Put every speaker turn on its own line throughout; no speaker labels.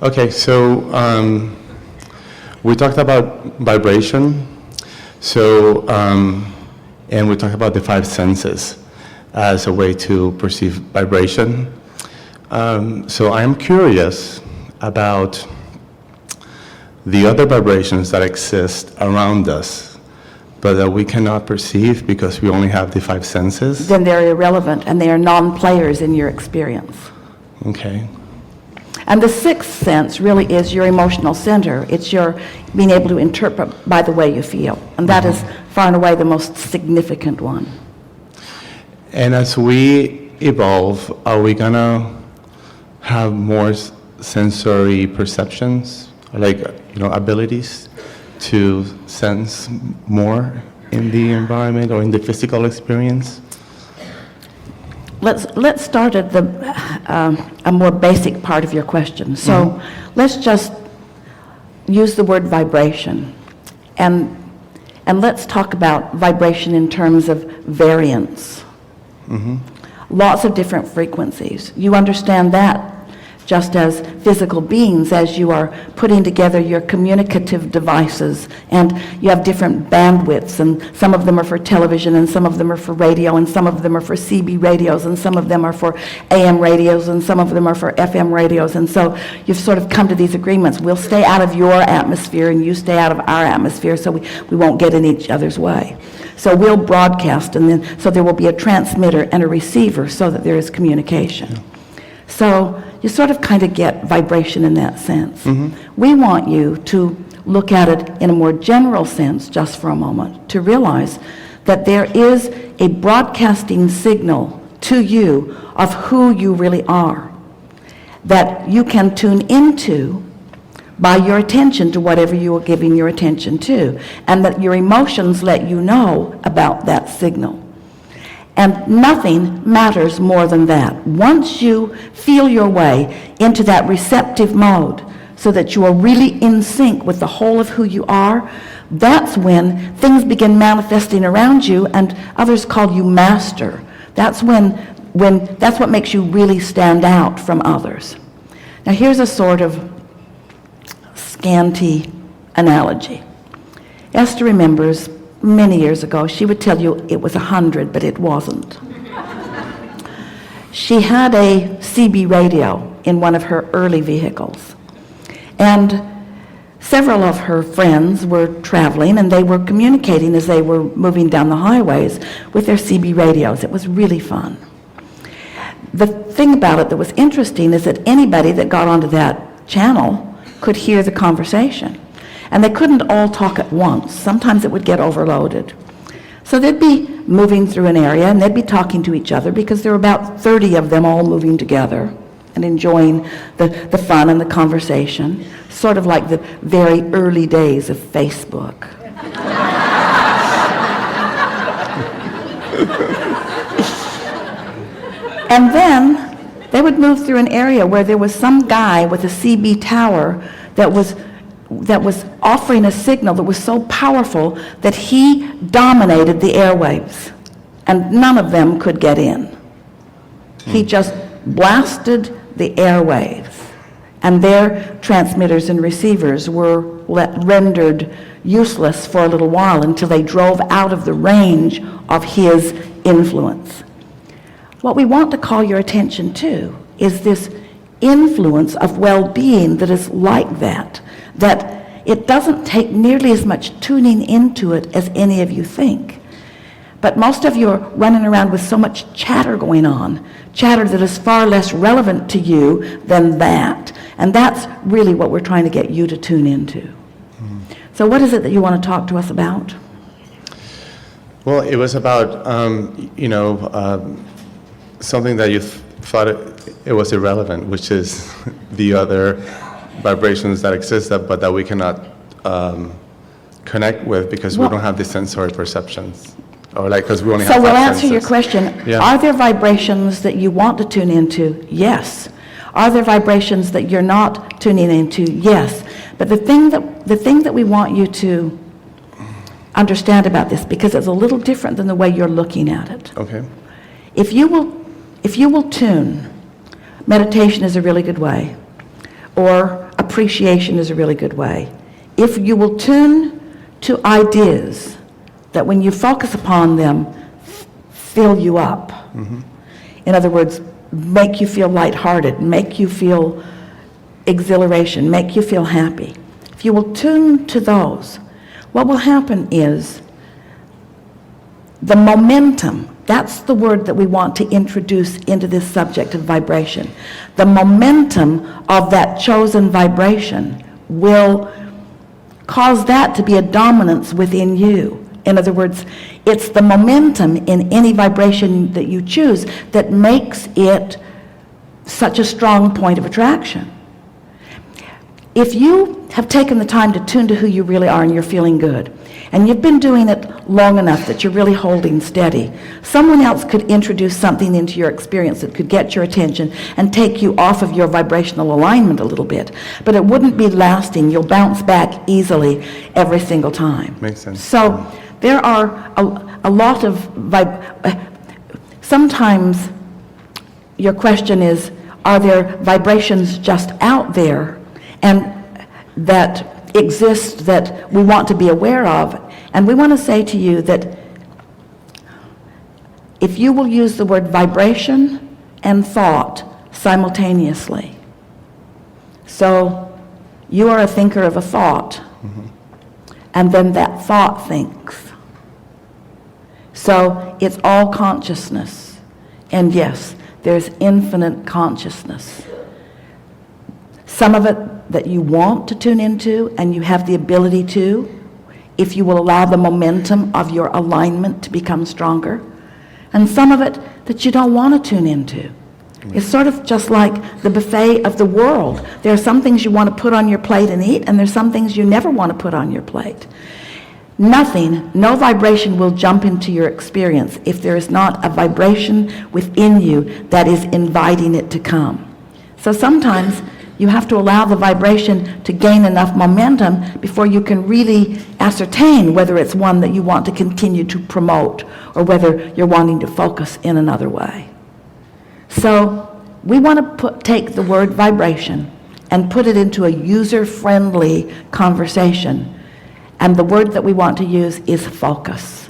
Okay, so we talked about vibration. So, and we talked about the five senses as a way to perceive vibration. So I'm curious about the other vibrations that exist around us, but that we cannot perceive because we only have the five senses.
Then they're irrelevant and they are non-players in your experience.
Okay.
And the sixth sense really is your emotional center. It's your being able to interpret by the way you feel. And that is far and away the most significant one.
And as we evolve, are we gonna have more sensory perceptions, like, abilities to sense more in the environment or in the physical experience?
Let's start at a more basic part of your question. So let's just use the word vibration, and let's talk about vibration in terms of variance. Lots of different frequencies. You understand that just as physical beings, as you are putting together your communicative devices, and you have different bandwidths, and some of them are for television, and some of them are for radio, and some of them are for CB radios, and some of them are for AM radios, and some of them are for FM radios. And so you've sort of come to these agreements. We'll stay out of your atmosphere and you stay out of our atmosphere, so we won't get in each other's way. So we'll broadcast, and then so there will be a transmitter and a receiver so that there is communication. So you sort of kind of get vibration in that sense. We want you to look at it in a more general sense just for a moment, to realize that there is a broadcasting signal to you of who you really are, that you can tune into by your attention to whatever you are giving your attention to, and that your emotions let you know about that signal. And nothing matters more than that. Once you feel your way into that receptive mode so that you are really in sync with the whole of who you are, that's when things begin manifesting around you, and others call you master. That's when that's what makes you really stand out from others. Now here's a sort of scanty analogy. Esther remembers many years ago, she would tell you it was 100, but it wasn't. She had a CB radio in one of her early vehicles, and several of her friends were traveling, and they were communicating as they were moving down the highways with their CB radios. It was really fun. The thing about it that was interesting is that anybody that got onto that channel could hear the conversation. And they couldn't all talk at once. Sometimes it would get overloaded. So they'd be moving through an area, and they'd be talking to each other, because there were about 30 of them all moving together and enjoying the fun and the conversation, sort of like the very early days of Facebook. And then they would move through an area where there was some guy with a CB tower that was offering a signal that was so powerful that he dominated the airwaves, and none of them could get in. He just blasted the airwaves, and their transmitters and receivers were rendered useless for a little while until they drove out of the range of his influence. What we want to call your attention to is this influence of well-being that is like that it doesn't take nearly as much tuning into it as any of you think. But most of you are running around with so much chatter going on, chatter that is far less relevant to you than that. And that's really what we're trying to get you to tune into. So what is it that you want to talk to us about?
Well, it was about, something that you thought it was irrelevant, which is the other vibrations that exist, but that we cannot connect with because we don't have the sensory perceptions, or because we only have
five senses. So we'll answer your question. Yeah. Are there vibrations that you want to tune into? Yes. Are there vibrations that you're not tuning into? Yes. But the thing that we want you to understand about this, because it's a little different than the way you're looking at it.
Okay.
If you will tune, meditation is a really good way, or appreciation is a really good way. If you will tune to ideas that when you focus upon them, fill you up. In other words, make you feel lighthearted, make you feel exhilaration, make you feel happy. If you will tune to those, what will happen is the momentum, that's the word that we want to introduce into this subject of vibration. The momentum of that chosen vibration will cause that to be a dominance within you. In other words, it's the momentum in any vibration that you choose that makes it such a strong point of attraction. If you have taken the time to tune to who you really are and you're feeling good, and you've been doing it long enough that you're really holding steady, someone else could introduce something into your experience that could get your attention and take you off of your vibrational alignment a little bit. But it wouldn't be lasting. You'll bounce back easily every single time.
Makes sense.
So there are a lot of sometimes your question is, are there vibrations just out there and that exist that we want to be aware of? And we want to say to you that if you will use the word vibration and thought simultaneously. So you are a thinker of a thought, and then that thought thinks. So it's all consciousness. And yes, there's infinite consciousness. Some of it that you want to tune into and you have the ability to, if you will allow the momentum of your alignment to become stronger. And some of it that you don't want to tune into. It's sort of just like the buffet of the world. There are some things you want to put on your plate and eat, and there's some things you never want to put on your plate. Nothing, no vibration will jump into your experience if there is not a vibration within you that is inviting it to come. So sometimes you have to allow the vibration to gain enough momentum before you can really ascertain whether it's one that you want to continue to promote or whether you're wanting to focus in another way. So we want to take the word vibration and put it into a user-friendly conversation. And the word that we want to use is focus.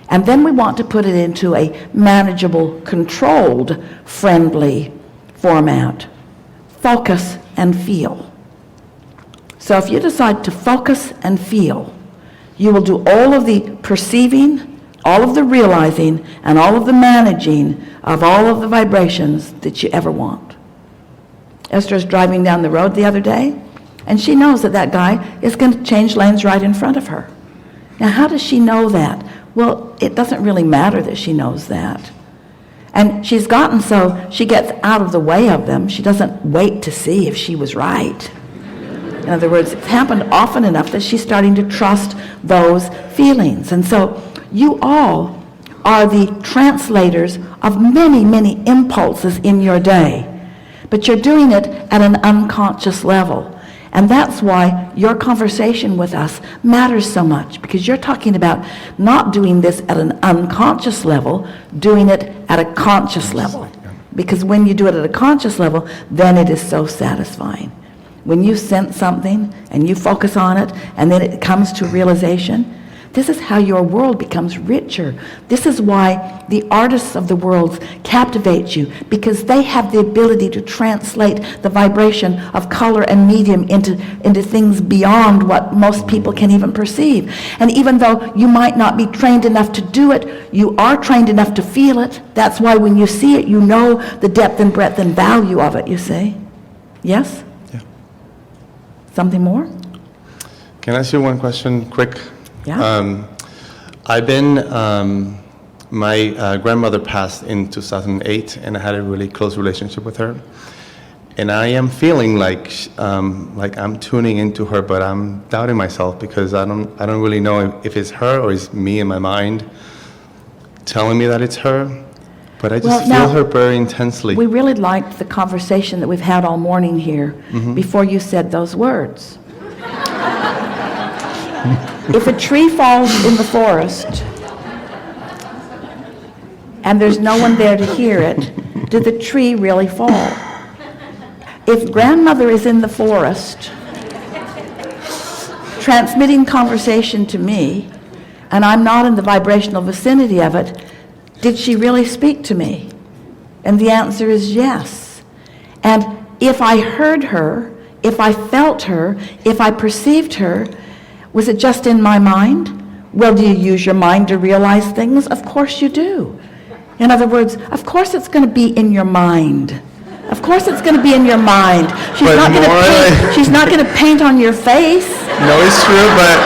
And then we want to put it into a manageable, controlled, friendly format. Focus and feel. So if you decide to focus and feel, you will do all of the perceiving, all of the realizing, and all of the managing of all of the vibrations that you ever want. Esther's driving down the road the other day, and she knows that that guy is going to change lanes right in front of her. Now, how does she know that? Well, it doesn't really matter that she knows that. And she's gotten so she gets out of the way of them. She doesn't wait to see if she was right. In other words, it's happened often enough that she's starting to trust those feelings. And so you all are the translators of many, many impulses in your day. But you're doing it at an unconscious level. And that's why your conversation with us matters so much, because you're talking about not doing this at an unconscious level, doing it at a conscious level. Because when you do it at a conscious level, then it is so satisfying. When you sense something and you focus on it and then it comes to realization, this is how your world becomes richer. This is why the artists of the world captivate you, because they have the ability to translate the vibration of color and medium into things beyond what most people can even perceive. And even though you might not be trained enough to do it, you are trained enough to feel it. That's why when you see it, you know the depth and breadth and value of it, you see. Yes?
Yeah.
Something more?
Can I ask you one question, quick?
Yeah.
I've been, my grandmother passed in 2008, and I had a really close relationship with her. And I am feeling like I'm tuning into her, but I'm doubting myself because I don't really know if it's her or it's me in my mind telling me that it's her. But I just feel her very intensely.
We really liked the conversation that we've had all morning here before you said those words. If a tree falls in the forest and there's no one there to hear it, did the tree really fall? if grandmother is in the forest transmitting conversation to me, and I'm not in the vibrational vicinity of it, did she really speak to me? And the answer is yes. And if I heard her, if I felt her, if I perceived her, was it just in my mind? Well, do you use your mind to realize things? Of course you do. In other words, of course it's going to be in your mind. Of course it's going to be in your mind. She's not going to paint on your face.
No, it's true, but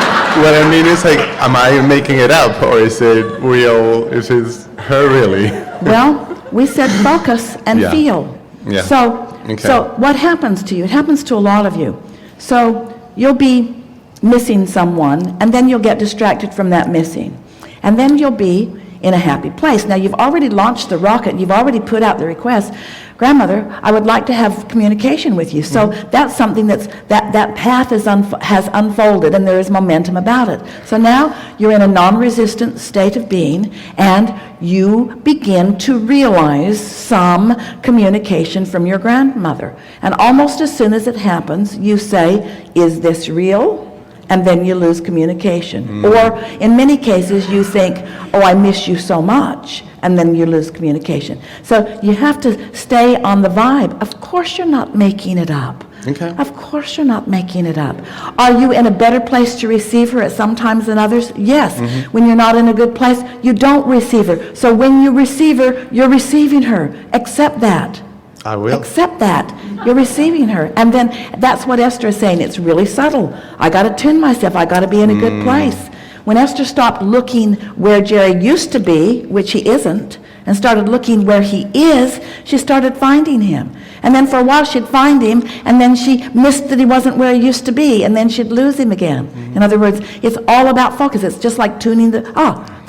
what I mean is like, am I making it up, or is it real? Is it her really?
Well, we said focus and
Yeah.
feel.
Yeah.
So
Okay.
what happens to you? It happens to a lot of you. So you'll be missing someone, and then you'll get distracted from that missing. And then you'll be in a happy place. Now, you've already launched the rocket. You've already put out the request. Grandmother, I would like to have communication with you. So that's something that path has unfolded, and there is momentum about it. So now you're in a non-resistant state of being, and you begin to realize some communication from your grandmother. And almost as soon as it happens, you say, is this real? And then you lose communication. Or in many cases, you think, oh, I miss you so much, and then you lose communication. So you have to stay on the vibe. Of course you're not making it up.
Okay.
Of course you're not making it up. Are you in a better place to receive her at some times than others? Yes. When you're not in a good place, you don't receive her. So when you receive her, you're receiving her. Accept that.
I will.
Accept that. You're receiving her. And then that's what Esther is saying. It's really subtle. I got to tune myself. I got to be in a good place. When Esther stopped looking where Jerry used to be, which he isn't, and started looking where he is, she started finding him. And then for a while she'd find him, and then she missed that he wasn't where he used to be, and then she'd lose him again. In other words, it's all about focus. It's just like tuning the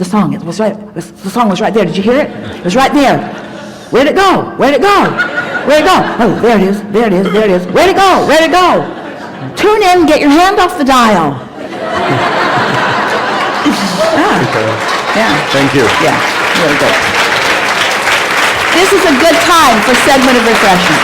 song. It was right. The song was right there. Did you hear it? It was right there. Where'd it go? Where'd it go? Where'd it go? Oh, there it is. There it is. There it is. Where'd it go? Where'd it go? Tune in. Get your hand off the dial. Yeah.
Thank you.
Yeah. Really good. This is a good time for segment of refreshment.